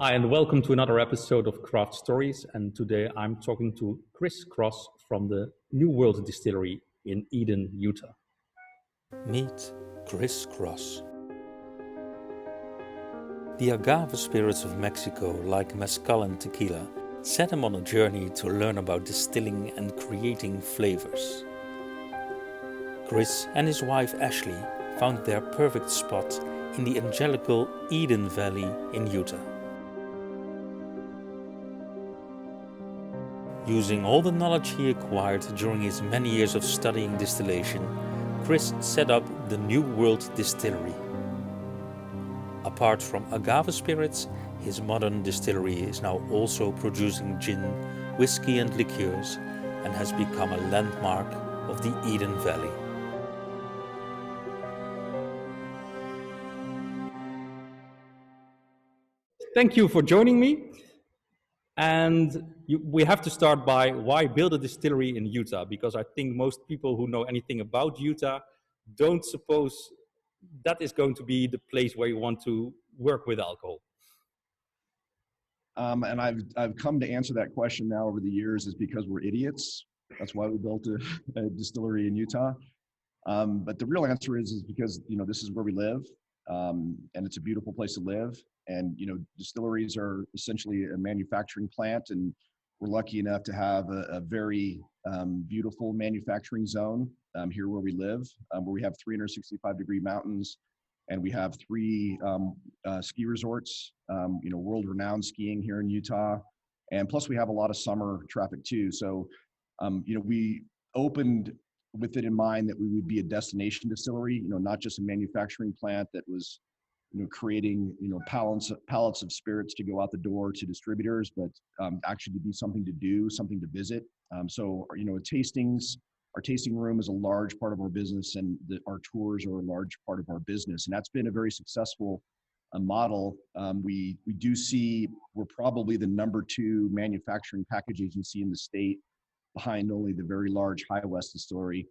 Hi, and welcome to another episode of Craft Stories. And today I'm talking to Chris Cross from the New World Distillery in Eden, Utah. Meet Chris Cross. The agave spirits of Mexico, like mezcal and tequila, set him on a journey to learn about distilling and creating flavors. Chris and his wife Ashley found their perfect spot in the angelical Eden Valley in Utah. Using all the knowledge he acquired during his many years of studying distillation, Chris set up the New World Distillery. Apart from agave spirits, his modern distillery is now also producing gin, whiskey and liqueurs and has become a landmark of the Eden Valley. Thank you for joining me. And we have to start by why build a distillery in Utah? Because I think most people who know anything about Utah don't suppose that is going to be the place where you want to work with alcohol. And I've come to answer that question now over the years is because we're idiots. That's why we built a distillery in Utah. But the real answer is because, this is where we live, and it's a beautiful place to live. And, distilleries are essentially a manufacturing plant, and we're lucky enough to have a very beautiful manufacturing zone here where we live, where we have 365-degree mountains, and we have three ski resorts, world-renowned skiing here in Utah. And plus we have a lot of summer traffic too. So, we opened with it in mind that we would be a destination distillery, not just a manufacturing plant that was creating, pallets of spirits to go out the door to distributors, but actually to be something to do, something to visit. Our tasting room is a large part of our business, and our tours are a large part of our business. And that's been a very successful model. We do see we're probably the number 2 manufacturing package agency in the state, behind only the very large High West Distillery.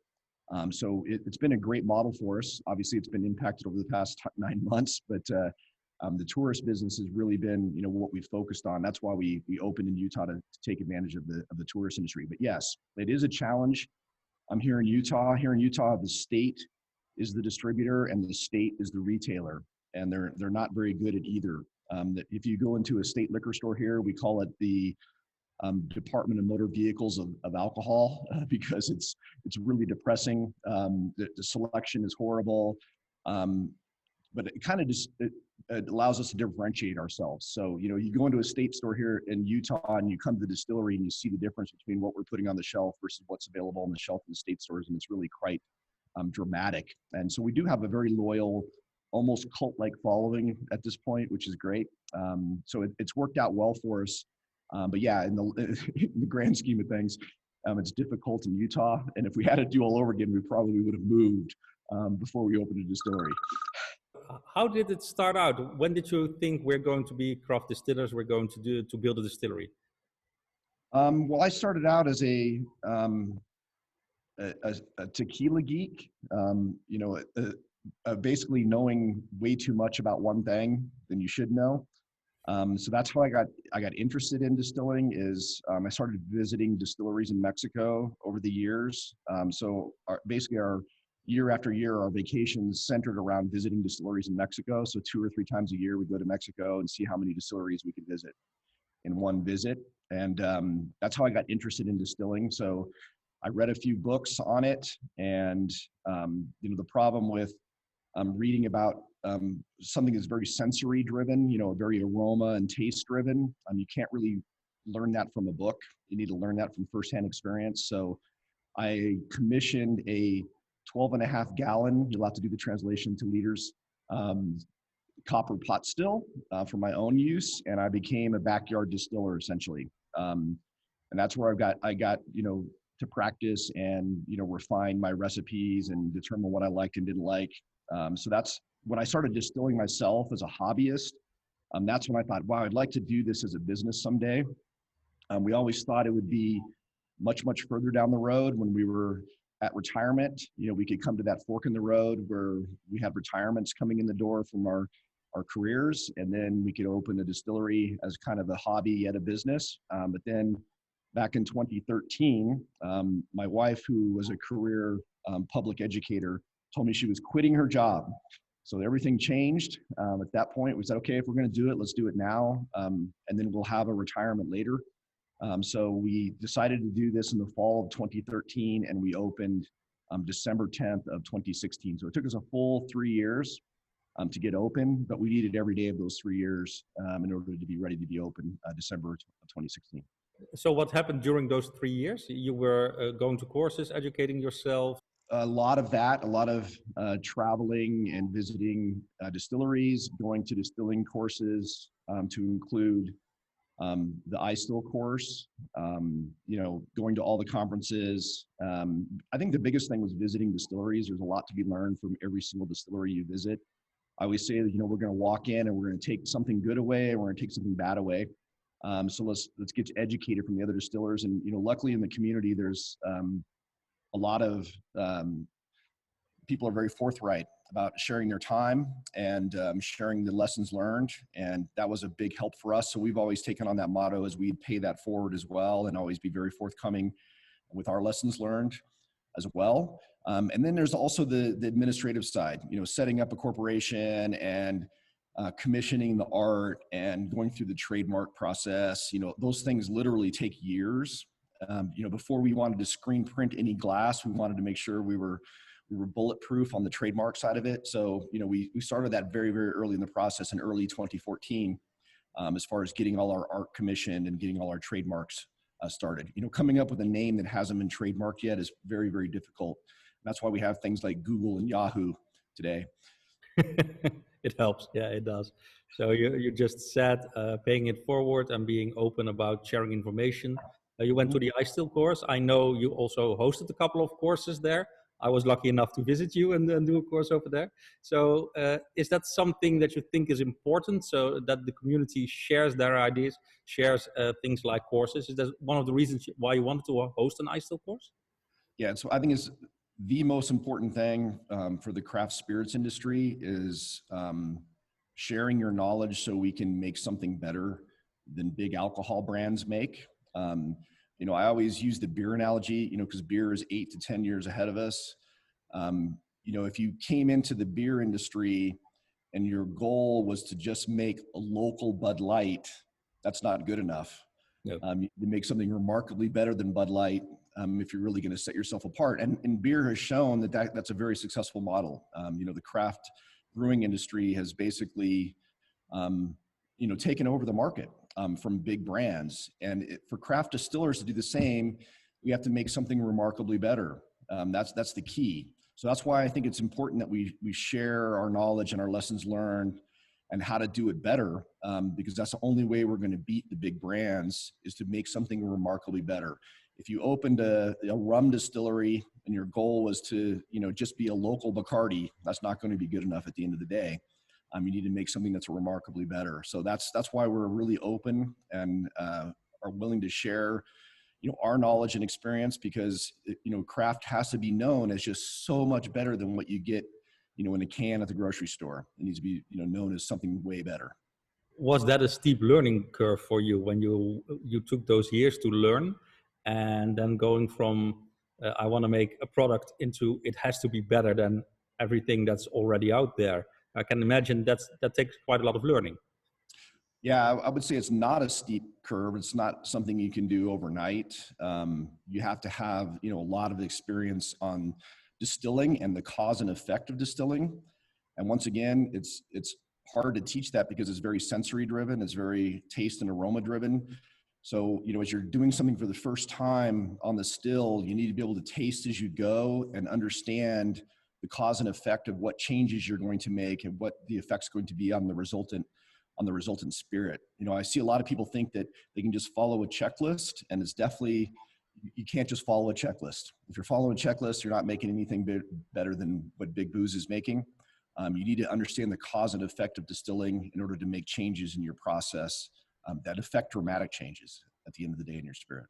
So it's been a great model for us. Obviously, it's been impacted over the past 9 months, but the tourist business has really been, what we focused on. That's why we opened in Utah to take advantage of the tourist industry. But yes, it is a challenge. I'm here in Utah. Here in Utah, the state is the distributor and the state is the retailer, and they're not very good at either. If you go into a state liquor store here, we call it the Department of Motor Vehicles of alcohol, because it's really depressing. The selection is horrible, but it kind of just it allows us to differentiate ourselves. So you go into a state store here in Utah and you come to the distillery and you see the difference between what we're putting on the shelf versus what's available on the shelf in the state stores, and it's really quite dramatic. And so we do have a very loyal, almost cult-like following at this point, which is great. So it's worked out well for us. But yeah, in the grand scheme of things, it's difficult in Utah. And if we had to do all over again, we probably would have moved before we opened a distillery. How did it start out? When did you think we're going to be craft distillers? We're going to build a distillery? Well, I started out as a tequila geek. Basically knowing way too much about one thing than you should know. So that's how I got interested in distilling. I started visiting distilleries in Mexico over the years. So basically our year after year, our vacations centered around visiting distilleries in Mexico. So 2 or 3 times a year, we go to Mexico and see how many distilleries we could visit in one visit. And that's how I got interested in distilling. So I read a few books on it, and the problem with reading about something that's very sensory driven, very aroma and taste driven. You can't really learn that from a book. You need to learn that from firsthand experience. So I commissioned a 12.5 gallon, you'll have to do the translation to liters, copper pot still for my own use. And I became a backyard distiller essentially. And that's where I got, to practice and, refine my recipes and determine what I liked and didn't like. So that's when I started distilling myself as a hobbyist. That's when I thought, wow, I'd like to do this as a business someday. We always thought it would be much, much further down the road when we were at retirement. We could come to that fork in the road where we had retirements coming in the door from our our careers, and then we could open a distillery as kind of a hobby yet a business. But then back in 2013, my wife, who was a career public educator, told me she was quitting her job. So everything changed. At that point, we said, okay, if we're going to do it, let's do it now. And then we'll have a retirement later. So we decided to do this in the fall of 2013, and we opened December 10th of 2016. So it took us a full 3 years to get open, but we needed every day of those 3 years in order to be ready to be open December of 2016. So what happened during those 3 years? You were going to courses, educating yourself? A lot of that, a lot of traveling and visiting distilleries, going to distilling courses to include the iStill course, going to all the conferences. I think the biggest thing was visiting distilleries. There's a lot to be learned from every single distillery you visit. I always say that, we're going to walk in and we're going to take something good away and we're going to take something bad away. So let's get educated from the other distillers. And, luckily in the community, there's a lot of people are very forthright about sharing their time and sharing the lessons learned. And that was a big help for us. So we've always taken on that motto as we pay that forward as well, and always be very forthcoming with our lessons learned as well. And then there's also the administrative side, setting up a corporation and commissioning the art and going through the trademark process. Those things literally take years. Before we wanted to screen print any glass, we wanted to make sure we were bulletproof on the trademark side of it. So, we started that very, very early in the process in early 2014, as far as getting all our art commissioned and getting all our trademarks started. Coming up with a name that hasn't been trademarked yet is very, very difficult. That's why we have things like Google and Yahoo today. It helps. Yeah, it does. So you just said paying it forward and being open about sharing information. You went to the iStill course. I know you also hosted a couple of courses there. I was lucky enough to visit you and do a course over there. So is that something that you think is important, so that the community shares their ideas, shares things like courses? Is that one of the reasons why you wanted to host an iStill course? Yeah, so I think it's the most important thing for the craft spirits industry is sharing your knowledge so we can make something better than big alcohol brands make. I always use the beer analogy, because beer is 8 to 10 years ahead of us. If you came into the beer industry and your goal was to just make a local Bud Light, that's not good enough. Yep. You make something remarkably better than Bud Light if you're really going to set yourself apart. And beer has shown that's a very successful model. The craft brewing industry has basically, taken over the market from big brands. And for craft distillers to do the same, we have to make something remarkably better. That's the key. So that's why I think it's important that we share our knowledge and our lessons learned and how to do it better, because that's the only way we're going to beat the big brands, is to make something remarkably better. If you opened a rum distillery and your goal was to just be a local Bacardi, that's not going to be good enough at the end of the day. You need to make something that's remarkably better. So that's why we're really open and are willing to share our knowledge and experience, because craft has to be known as just so much better than what you get in a can at the grocery store. It needs to be known as something way better. Was that a steep learning curve for you when you took those years to learn, and then going from I want to make a product into it has to be better than everything that's already out there? I can imagine that takes quite a lot of learning. Yeah, I would say it's not a steep curve. It's not something you can do overnight. You have to have a lot of experience on distilling and the cause and effect of distilling. And once again, it's hard to teach that because it's very sensory driven. It's very taste and aroma driven. So, as you're doing something for the first time on the still, you need to be able to taste as you go and understand the cause and effect of what changes you're going to make and what the effect's going to be on the resultant spirit. I see a lot of people think that they can just follow a checklist, and it's definitely, you can't just follow a checklist. If you're following a checklist, you're not making anything better than what Big Booze is making. You need to understand the cause and effect of distilling in order to make changes in your process that affect dramatic changes at the end of the day in your spirit.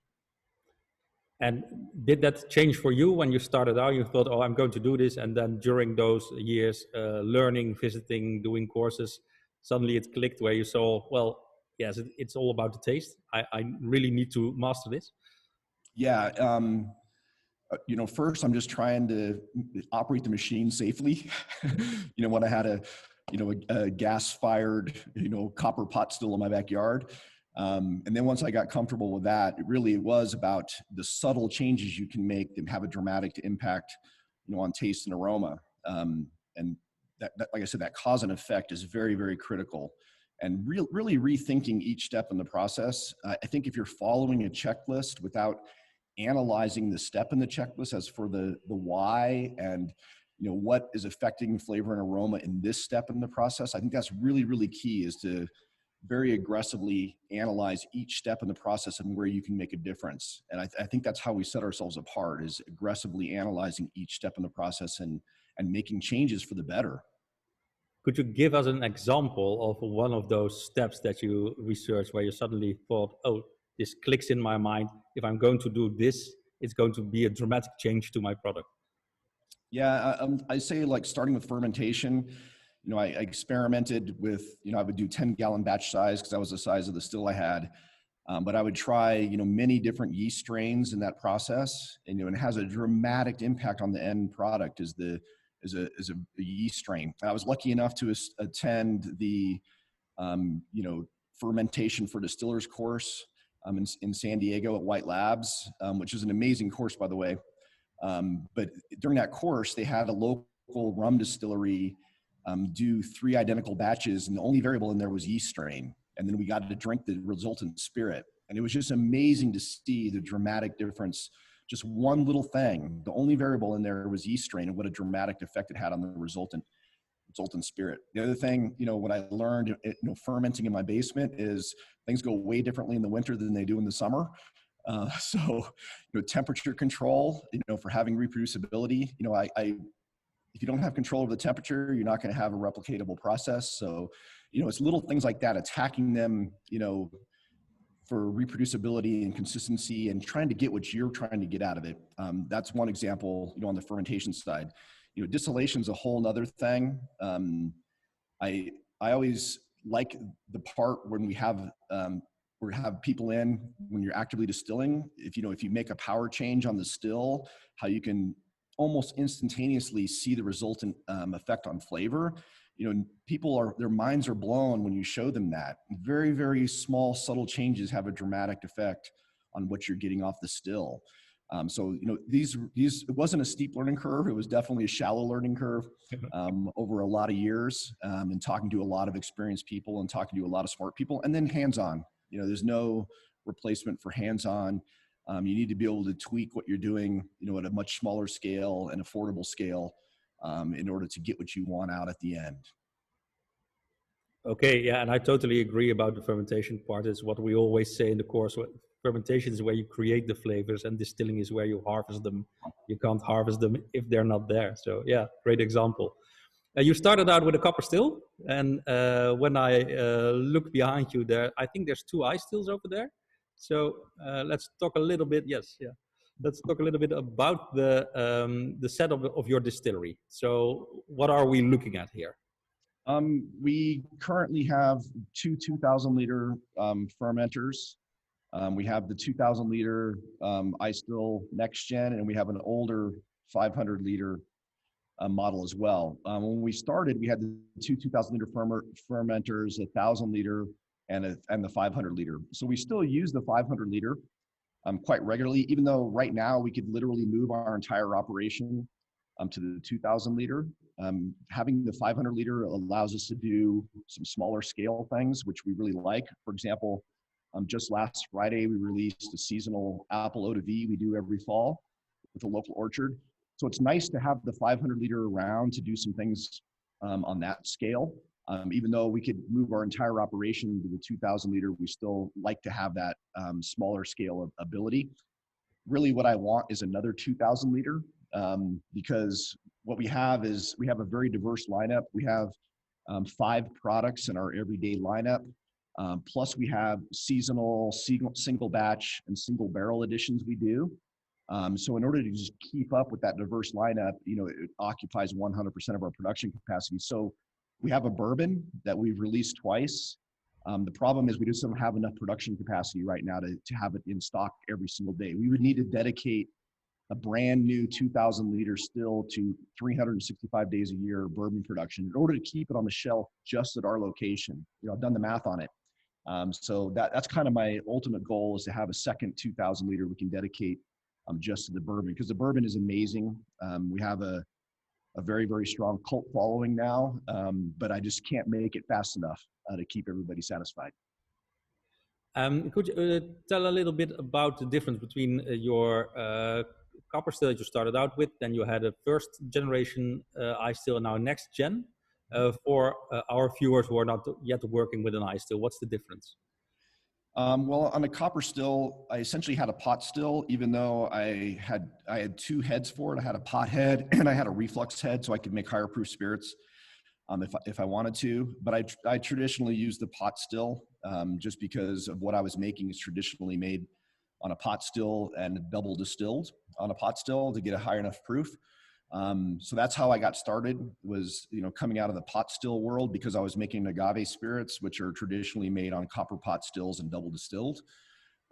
And did that change for you when you started out? You thought, I'm going to do this. And then during those years, learning, visiting, doing courses, suddenly it clicked where you saw, well, yes, it's all about the taste. I really need to master this. Yeah. First I'm just trying to operate the machine safely. When I had a gas-fired, copper pot still in my backyard. And then once I got comfortable with that, it was about the subtle changes you can make that have a dramatic impact, on taste and aroma. And that, like I said, that cause and effect is very, very critical. And really rethinking each step in the process. I think if you're following a checklist without analyzing the step in the checklist as for the why and what is affecting flavor and aroma in this step in the process, I think that's really, really key, is to very aggressively analyze each step in the process and where you can make a difference. And I think that's how we set ourselves apart, is aggressively analyzing each step in the process and making changes for the better. Could you give us an example of one of those steps that you researched where you suddenly thought, oh, this clicks in my mind. If I'm going to do this, it's going to be a dramatic change to my product? Yeah, I say, like, starting with fermentation, I experimented with, I would do 10-gallon batch size because that was the size of the still I had. But I would try, many different yeast strains in that process, and, it has a dramatic impact on the end product as a yeast strain. I was lucky enough to attend the, fermentation for distillers course in San Diego at White Labs, which is an amazing course, by the way. But during that course, they had a local rum distillery do 3 identical batches, and the only variable in there was yeast strain. And then we got to drink the resultant spirit. And it was just amazing to see the dramatic difference. Just one little thing, the only variable in there was yeast strain, and what a dramatic effect it had on the resultant spirit. The other thing, what I learned, fermenting in my basement, is things go way differently in the winter than they do in the summer. So, temperature control, for having reproducibility, if you don't have control over the temperature, you're not going to have a replicatable process. So, it's little things like that, attacking them, for reproducibility and consistency, and trying to get what you're trying to get out of it. That's one example, on the fermentation side. Distillation is a whole nother thing. I always like the part when we have people in, when you're actively distilling, if you make a power change on the still, how you can almost instantaneously see the resultant effect on flavor. Their minds are blown when you show them that. Very, very small, subtle changes have a dramatic effect on what you're getting off the still. So, it wasn't a steep learning curve. It was definitely a shallow learning curve over a lot of years, and talking to a lot of experienced people and talking to a lot of smart people, and then hands-on. There's no replacement for hands-on. You need to be able to tweak what you're doing, at a much smaller scale and affordable scale, in order to get what you want out at the end. Okay, yeah, and I totally agree about the fermentation part. It's what we always say in the course. Fermentation is where you create the flavors, and distilling is where you harvest them. You can't harvest them if they're not there. So yeah, great example. You started out with a copper still, and when I look behind you there, I think there's 2 ice stills over there. So let's talk a little bit. Yes, yeah. Let's talk a little bit about the setup of your distillery. So what are we looking at here? We currently have 2 2,000-liter fermenters. We have the 2,000-liter ice still next gen, and we have an older 500-liter model as well. When we started, we had the 2 2,000-liter fermenters, 1,000-liter, and the 500-liter. So we still use the 500-liter quite regularly, even though right now we could literally move our entire operation to the 2,000-liter. Having the 500-liter allows us to do some smaller scale things, which we really like. For example, just last Friday, we released a seasonal apple eau de vie we do every fall with a local orchard. So it's nice to have the 500-liter around to do some things on that scale. Even though we could move our entire operation to the 2,000-liter, we still like to have that smaller scale of ability. Really what I want is another 2,000-liter, because what we have is we have a very diverse lineup. We have 5 products in our everyday lineup. Plus we have seasonal, single batch, and single barrel editions we do. So in order to just keep up with that diverse lineup, it occupies 100% of our production capacity. So We have a bourbon that we've released twice. The problem is we just don't have enough production capacity right now to have it in stock every single day. We would need to dedicate a brand new 2,000 liter still to 365 days a year bourbon production in order to keep it on the shelf just at our location. I've done the math on it. So that's kind of my ultimate goal, is to have a second 2,000 liter we can dedicate just to the bourbon, because the bourbon is amazing. We have a very, very strong cult following now, but I just can't make it fast enough to keep everybody satisfied. Could you tell a little bit about the difference between your copper still that you started out with, then you had a first generation iStill, and now next gen, for our viewers who are not yet working with an iStill? What's the difference? Well, on the copper still, I essentially had a pot still, even though I had two heads for it. I had a pot head and I had a reflux head, so I could make higher proof spirits if I wanted to. But I traditionally used the pot still just because of what I was making is traditionally made on a pot still and double distilled on a pot still to get a high enough proof. So that's how I got started, was, coming out of the pot still world, because I was making agave spirits, which are traditionally made on copper pot stills and double distilled.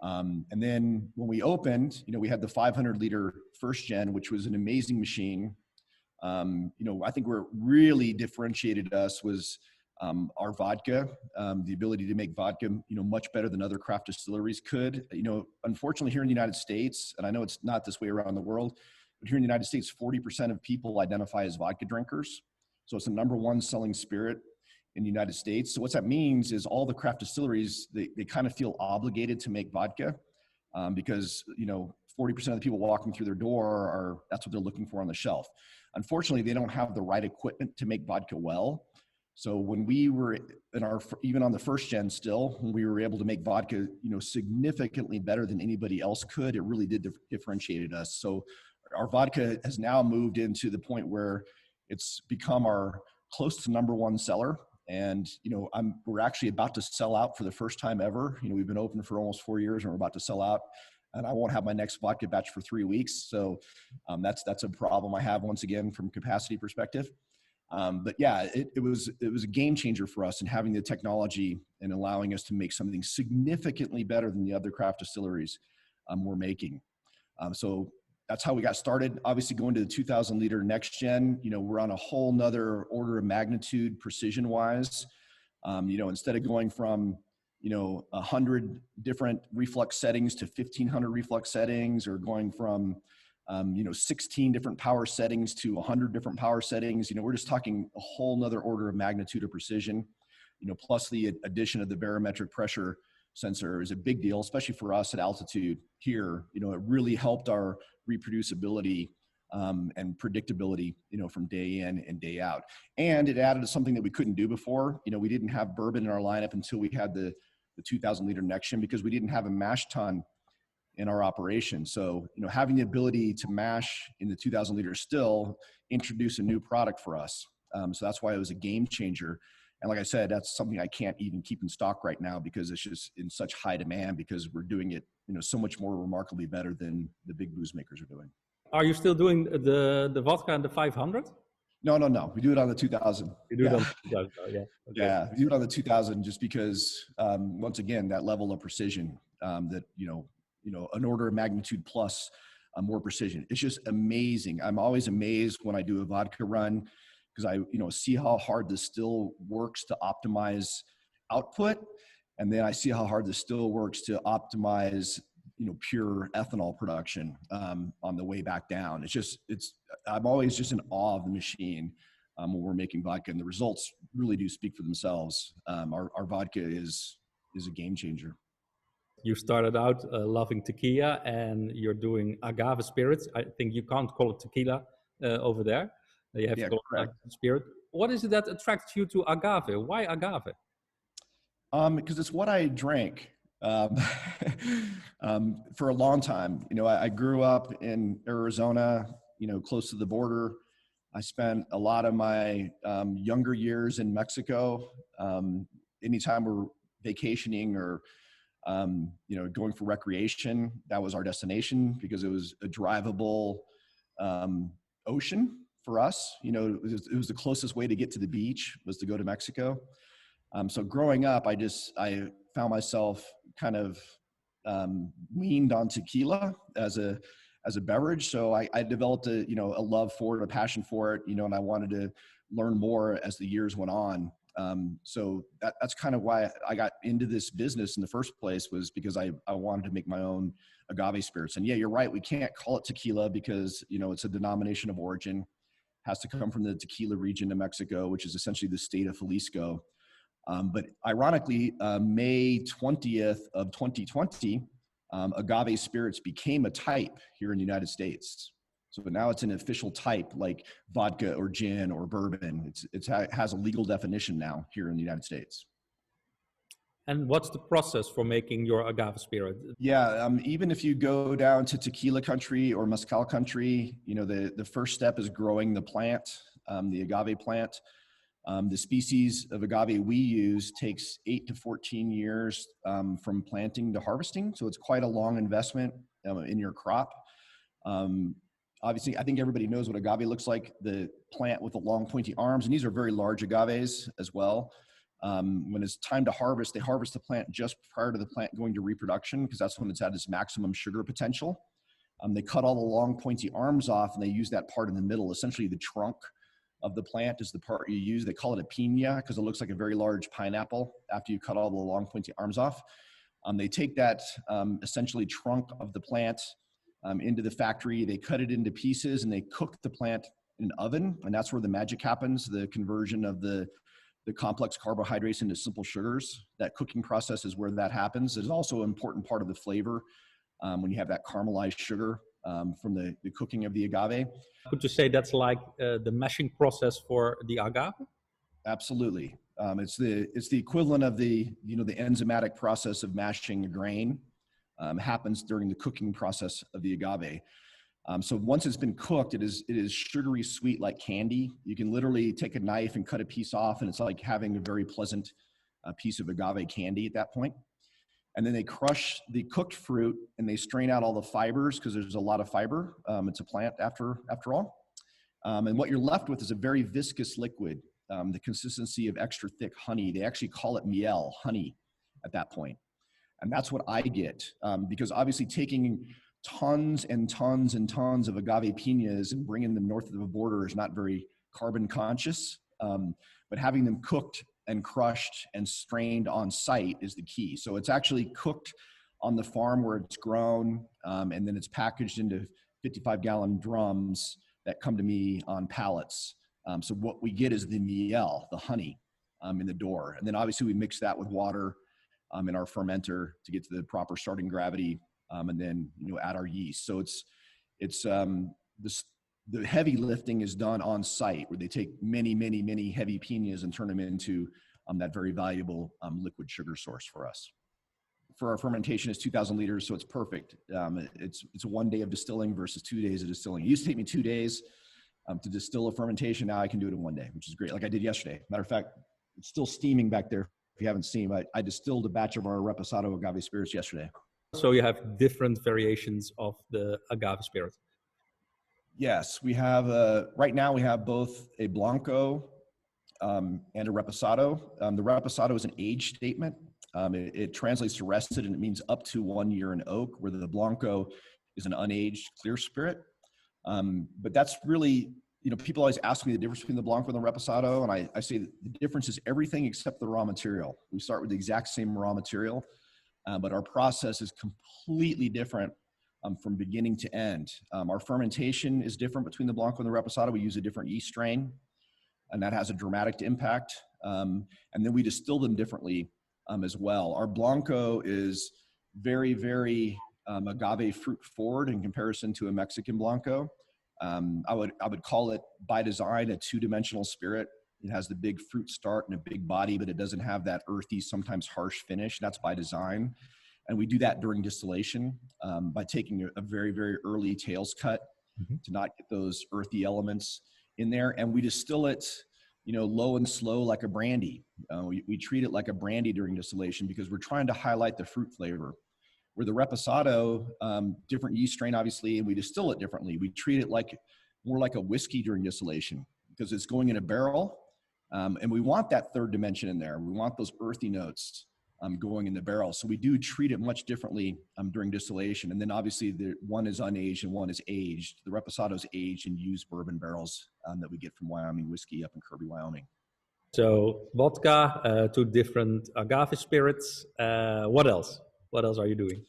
And then when we opened, we had the 500 liter first gen, which was an amazing machine. I think where it really differentiated us was our vodka, the ability to make vodka, much better than other craft distilleries could. Unfortunately here in the United States, and I know it's not this way around the world, but here in the United States, 40% of people identify as vodka drinkers. So it's the number one selling spirit in the United States. So what that means is all the craft distilleries, they kind of feel obligated to make vodka because, 40% of the people walking through their door that's what they're looking for on the shelf. Unfortunately, they don't have the right equipment to make vodka well. So when we were even on the first gen still, when we were able to make vodka, significantly better than anybody else could, it really did differentiate us. So our vodka has now moved into the point where it's become our close to number one seller. And, we're actually about to sell out for the first time ever. We've been open for almost 4 years and we're about to sell out. And I won't have my next vodka batch for 3 weeks. So that's a problem I have, once again, from capacity perspective. But yeah, it was a game changer for us in having the technology and allowing us to make something significantly better than the other craft distilleries we're making. So that's how we got started. Obviously, going to the 2,000 liter next gen, we're on a whole nother order of magnitude precision wise. Instead of going from 100 different reflux settings to 1,500 reflux settings, or going from 16 different power settings to 100 different power settings. We're just talking a whole nother order of magnitude of precision. Plus the addition of the barometric pressure sensor is a big deal, especially for us at altitude here. It really helped our reproducibility and predictability, from day in and day out. And it added something that we couldn't do before. We didn't have bourbon in our lineup until we had the 2,000 liter next gen, because we didn't have a mash tun in our operation. So, having the ability to mash in the 2,000 liter still introduced a new product for us. So that's why it was a game changer. And like I said, that's something I can't even keep in stock right now because it's just in such high demand, because we're doing it, so much more remarkably better than the big booze makers are doing. Are you still doing the vodka and the 500? No. We do it on the 2,000. You do it on the 2,000, yeah. Okay. Yeah, we do it on the 2,000 just because, once again, that level of precision, that, an order of magnitude plus more precision. It's just amazing. I'm always amazed when I do a vodka run, because I, see how hard the still works to optimize output. And then I see how hard the still works to optimize, pure ethanol production on the way back down. I'm always just in awe of the machine when we're making vodka, and the results really do speak for themselves. Our vodka is a game changer. You started out loving tequila, and you're doing agave spirits. I think you can't call it tequila over there. You have to call it agave spirit. What is it that attracts you to agave? Why agave? Because it's what I drank for a long time. I grew up in Arizona, close to the border. I spent a lot of my younger years in Mexico. Anytime we're vacationing or going for recreation, that was our destination, because it was a drivable ocean for us. You know, it was the closest way to get to the beach was to go to Mexico. So growing up, I found myself kind of weaned on tequila as a beverage. So I developed a love for it, a passion for it, and I wanted to learn more as the years went on. So that's kind of why I got into this business in the first place, was because I wanted to make my own agave spirits. And yeah, you're right. We can't call it tequila because, it's a denomination of origin, has to come from the tequila region of Mexico, which is essentially the state of Jalisco. But ironically, May 20th of 2020, agave spirits became a type here in the United States. So now it's an official type like vodka or gin or bourbon. It has a legal definition now here in the United States. And what's the process for making your agave spirit? Yeah, even if you go down to tequila country or mezcal country, the first step is growing the plant, the agave plant. The species of agave we use takes 8 to 14 years from planting to harvesting. So it's quite a long investment in your crop. Obviously, I think everybody knows what agave looks like, the plant with the long pointy arms, and these are very large agaves as well. When it's time to harvest, they harvest the plant just prior to the plant going to reproduction, because that's when it's at its maximum sugar potential. They cut all the long pointy arms off, and they use that part in the middle, essentially the trunk of the plant is the part you use. They call it a piña because it looks like a very large pineapple after you cut all the long pointy arms off. They take that essentially trunk of the plant into the factory. They cut it into pieces and they cook the plant in an oven. And that's where the magic happens, the conversion of the complex carbohydrates into simple sugars. That cooking process is where that happens. It's also an important part of the flavor when you have that caramelized sugar from the cooking of the agave. Could you say that's like the mashing process for the agave? Absolutely. It's the equivalent of the enzymatic process of mashing a grain. Happens during the cooking process of the agave. So once it's been cooked, it is sugary sweet like candy. You can literally take a knife and cut a piece off, and it's like having a very pleasant piece of agave candy at that point. And then they crush the cooked fruit and they strain out all the fibers because there's a lot of fiber. It's a plant after all. And what you're left with is a very viscous liquid, the consistency of extra thick honey. They actually call it miel, honey, at that point. And that's what I get, because obviously taking tons and tons and tons of agave piñas and bringing them north of the border is not very carbon conscious, but having them cooked and crushed and strained on site is the key. So it's actually cooked on the farm where it's grown, and then it's packaged into 55-gallon drums that come to me on pallets. So what we get is the miel, the honey, in the door. And then obviously we mix that with water in our fermenter to get to the proper starting gravity, and then add our yeast. So the heavy lifting is done on site, where they take many, many, many heavy piñas and turn them into that very valuable liquid sugar source for us. For our fermentation is 2,000 liters, so it's perfect. It's 1 day of distilling versus 2 days of distilling. It used to take me 2 days to distill a fermentation. Now I can do it in 1 day, which is great, like I did yesterday. Matter of fact, it's still steaming back there. If you haven't seen, I distilled a batch of our Reposado agave spirits yesterday. So you have different variations of the agave spirit. Yes, we have, right now we have both a Blanco and a Reposado. The Reposado is an age statement. It translates to rested, and it means up to 1 year in oak, where the Blanco is an unaged clear spirit. But that's really, people always ask me the difference between the Blanco and the Reposado, and I say that the difference is everything except the raw material. We start with the exact same raw material, but our process is completely different from beginning to end. Our fermentation is different between the Blanco and the Reposado. We use a different yeast strain, and that has a dramatic impact. And then we distill them differently as well. Our Blanco is very, very agave fruit forward in comparison to a Mexican Blanco. I would call it by design a two-dimensional spirit. It has the big fruit start and a big body, but it doesn't have that earthy, sometimes harsh finish. That's by design. And we do that during distillation by taking a very, very early tails cut to not get those earthy elements in there. And we distill it, low and slow like a brandy. We treat it like a brandy during distillation because we're trying to highlight the fruit flavor. Where the Reposado, different yeast strain, obviously, and we distill it differently. We treat it like more like a whiskey during distillation because it's going in a barrel. And we want that third dimension in there. We want those earthy notes going in the barrel. So we do treat it much differently during distillation. And then obviously the one is unaged and one is aged. The Reposado is aged in used bourbon barrels that we get from Wyoming whiskey up in Kirby, Wyoming. So vodka, two different agave spirits. What else? What else are you doing?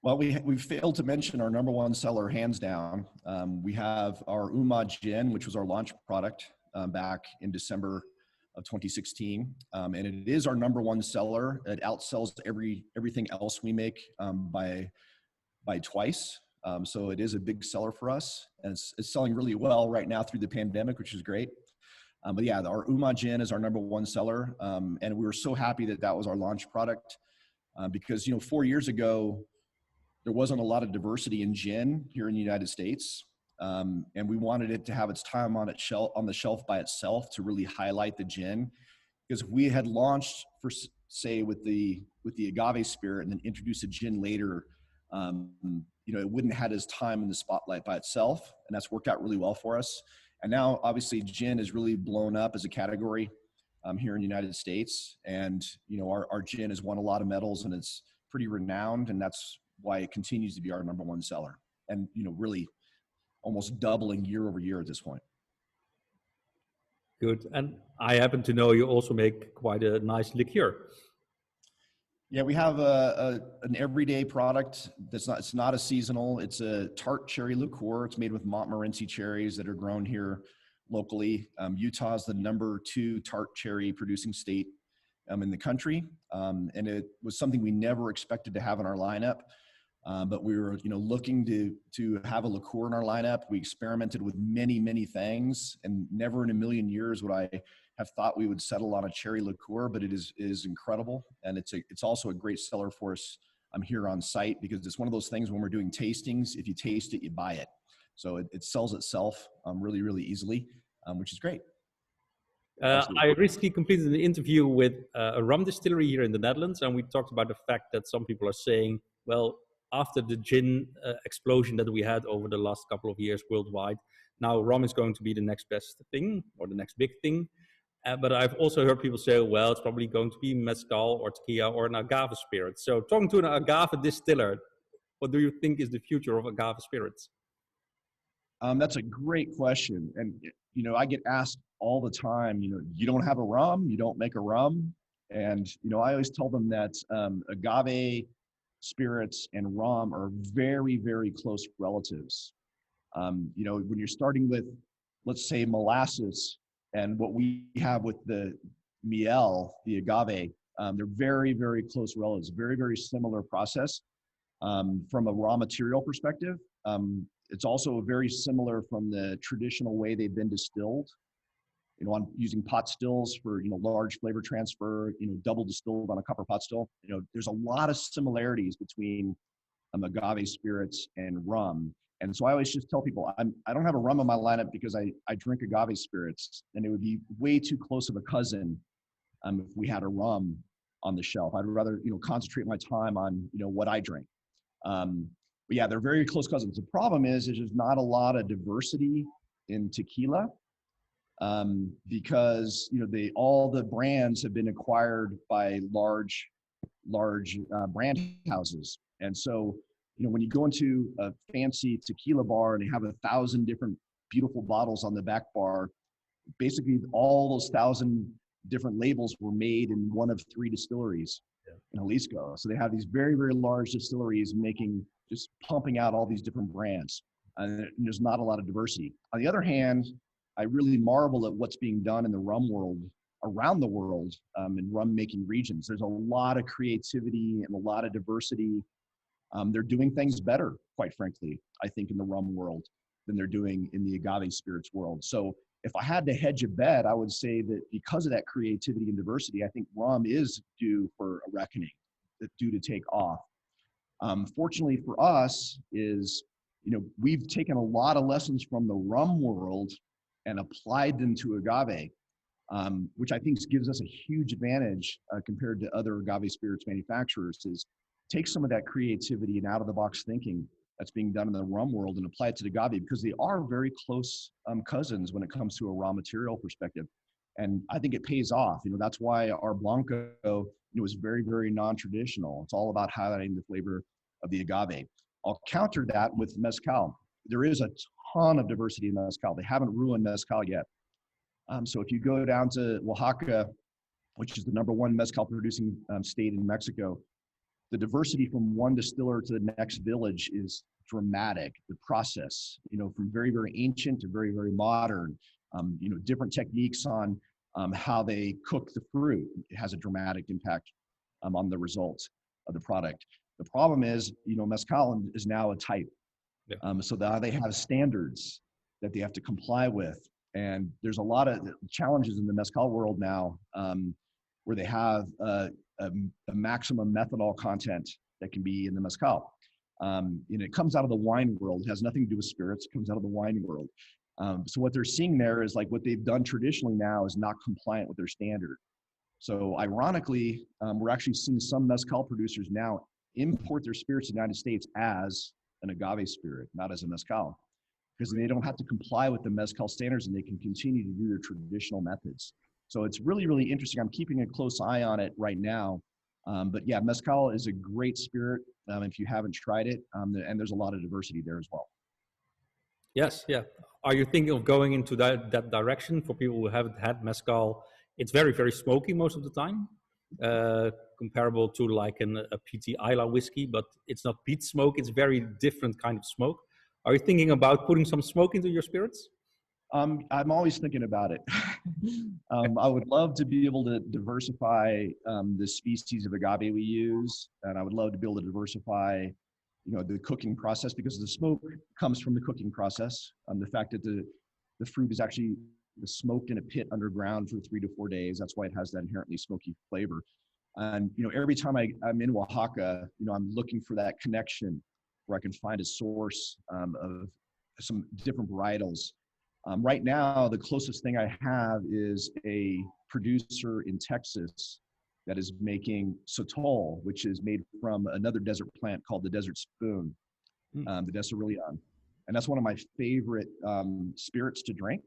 Well, we failed to mention our number one seller, hands down. We have our Uma Gin, which was our launch product back in December of 2016, and it is our number one seller. It outsells everything else we make by twice. So it is a big seller for us, and it's selling really well right now through the pandemic, which is great. But yeah, our Uma Gin is our number one seller, and we were so happy that that was our launch product because 4 years ago there wasn't a lot of diversity in gin here in the United States. And we wanted it to have its time on the shelf by itself to really highlight the gin, because if we had launched for say with the agave spirit and then introduced a gin later, it wouldn't have had its time in the spotlight by itself, and that's worked out really well for us. And now obviously gin is really blown up as a category here in the United States, and our gin has won a lot of medals and it's pretty renowned, and that's why it continues to be our number one seller, and really almost doubling year over year at this point. Good. And I happen to know you also make quite a nice liqueur. Yeah, we have an everyday product it's not a seasonal. It's a Tart cherry liqueur. It's made with Montmorency cherries that are grown here locally. Utah is the number 2 Tart cherry producing state in the country, and it was something we never expected to have in our lineup. But we were, looking to have a liqueur in our lineup. We experimented with many things, and never in a million years would I have thought we would settle on a cherry liqueur. But it is incredible, and it's also a great seller for us here on site, because it's one of those things when we're doing tastings, if you taste it, you buy it. So it sells itself really easily, which is great. I recently completed an interview with a rum distillery here in the Netherlands, and we talked about the fact that some people are saying, well, after the gin explosion that we had over the last couple of years worldwide, now rum is going to be the next best thing or the next big thing. But I've also heard people say, well, it's probably going to be mezcal or tequila or an agave spirit. So talking to an agave distiller, what do you think is the future of agave spirits? That's a great question. And, I get asked all the time, you don't have a rum, you don't make a rum. And, I always tell them that agave spirits and rum are very close relatives. When you're starting with, let's say, molasses, and what we have with the miel, the agave, they're very close relatives, very similar process from a raw material perspective. It's also very similar from the traditional way they've been distilled. On using pot stills for, large flavor transfer, double distilled on a copper pot still. There's a lot of similarities between agave spirits and rum. And so I always just tell people, I don't have a rum in my lineup because I drink agave spirits, and it would be way too close of a cousin if we had a rum on the shelf. I'd rather, concentrate my time on, what I drink. But yeah, they're very close cousins. The problem is there's not a lot of diversity in tequila. Because all the brands have been acquired by large brand houses, and so when you go into a fancy tequila bar and they have 1,000 different beautiful bottles on the back bar, basically all those 1,000 different labels were made in one of 3 distilleries in Jalisco. So they have these very large distilleries just pumping out all these different brands, and there's not a lot of diversity. On the other hand, I really marvel at what's being done in the rum world, around the world, in rum making regions. There's a lot of creativity and a lot of diversity. They're doing things better, quite frankly, I think, in the rum world than they're doing in the agave spirits world. So if I had to hedge a bet, I would say that because of that creativity and diversity, I think rum is due for a reckoning, due to take off. Fortunately for us is, we've taken a lot of lessons from the rum world and applied them to agave, which I think gives us a huge advantage compared to other agave spirits manufacturers, is take some of that creativity and out-of-the-box thinking that's being done in the rum world and apply it to the agave, because they are very close cousins when it comes to a raw material perspective. And I think it pays off. That's why our Blanco, is very, very non-traditional. It's all about highlighting the flavor of the agave. I'll counter that with Mezcal. There is a ton of diversity in Mezcal. They haven't ruined Mezcal yet. So if you go down to Oaxaca, which is the #1 Mezcal producing state in Mexico, the diversity from one distiller to the next village is dramatic. The process, from very, very ancient to very, very modern, different techniques on how they cook the fruit. It has a dramatic impact on the results of the product. The problem is, Mezcal is now a type. Yeah. So now they have standards that they have to comply with. And there's a lot of challenges in the Mezcal world now where they have a maximum methanol content that can be in the Mezcal. It comes out of the wine world. It has nothing to do with spirits. It comes out of the wine world. So what they're seeing there is like what they've done traditionally now is not compliant with their standard. So ironically, we're actually seeing some Mezcal producers now import their spirits to the United States as an agave spirit, not as a Mezcal, because they don't have to comply with the Mezcal standards and they can continue to do their traditional methods. So it's really, really interesting. I'm keeping a close eye on it right now. But yeah, Mezcal is a great spirit if you haven't tried it, and there's a lot of diversity there as well. Yes, yeah. Are you thinking of going into that direction for people who haven't had Mezcal? It's very, very smoky most of the time, comparable to like a PT Isla whiskey, but it's not peat smoke. It's very different kind of smoke. Are you thinking about putting some smoke into your spirits? I'm always thinking about it. I would love to be able to diversify the species of agave we use, and I would love to be able to diversify the cooking process, because the smoke comes from the cooking process. The fact that the fruit is actually smoked in a pit underground for 3 to 4 days. That's why it has that inherently smoky flavor. And, every time I'm in Oaxaca, I'm looking for that connection where I can find a source of some different varietals. Right now, the closest thing I have is a producer in Texas that is making sotol, which is made from another desert plant called the desert spoon, the Desarillion. And that's one of my favorite spirits to drink.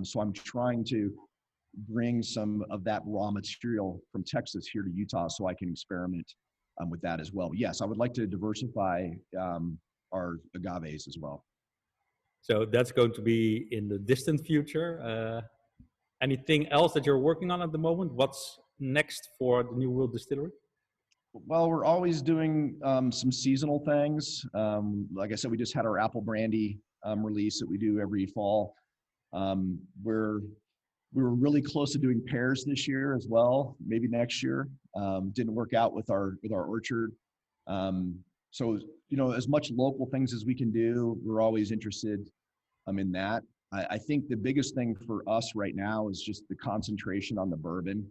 So I'm trying to bring some of that raw material from Texas here to Utah so I can experiment with that as well. But yes, I would like to diversify our agaves as well. So that's going to be in the distant future. Anything else that you're working on at the moment? What's next for the new World Distillery? Well, we're always doing some seasonal things. Like I said, we just had our apple brandy release that we do every fall. We were really close to doing pears this year as well, maybe next year. Didn't work out with our orchard. So, as much local things as we can do, we're always interested in that. I think the biggest thing for us right now is just the concentration on the bourbon.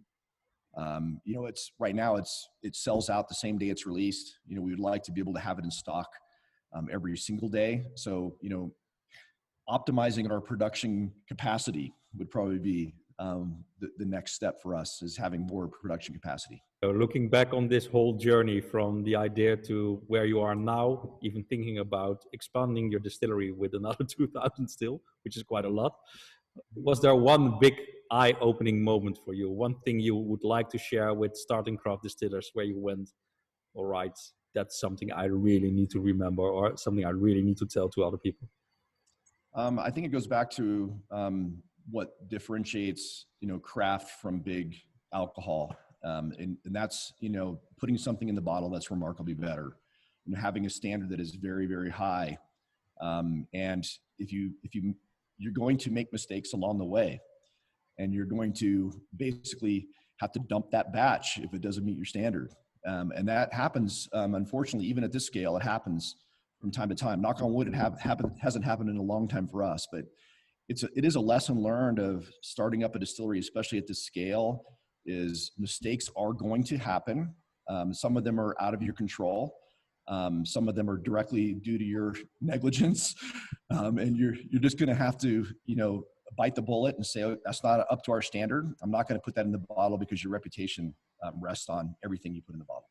It's right now it sells out the same day it's released. We would like to be able to have it in stock every single day. So, optimizing our production capacity would probably be the next step for us, is having more production capacity. So looking back on this whole journey from the idea to where you are now, even thinking about expanding your distillery with another 2,000 still, which is quite a lot. Was there one big eye-opening moment for you? One thing you would like to share with starting craft distillers where you went, all right, that's something I really need to remember, or something I really need to tell to other people? I think it goes back to what differentiates, craft from big alcohol. And that's, putting something in the bottle that's remarkably better, having a standard that is very, very high. And if you're going to make mistakes along the way, and you're going to basically have to dump that batch if it doesn't meet your standard. And that happens, unfortunately, even at this scale, it happens from time to time. Knock on wood, it hasn't happened in a long time for us, but it is a lesson learned of starting up a distillery, especially at this scale, is mistakes are going to happen. Some of them are out of your control. Some of them are directly due to your negligence. And you're just going to have to, bite the bullet and say, oh, that's not up to our standard. I'm not going to put that in the bottle, because your reputation rests on everything you put in the bottle.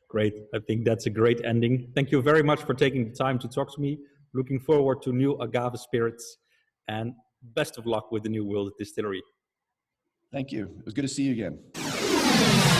Great. I think that's a great ending. Thank you very much for taking the time to talk to me. Looking forward to new agave spirits, and best of luck with the new World Distillery. Thank you. It was good to see you again.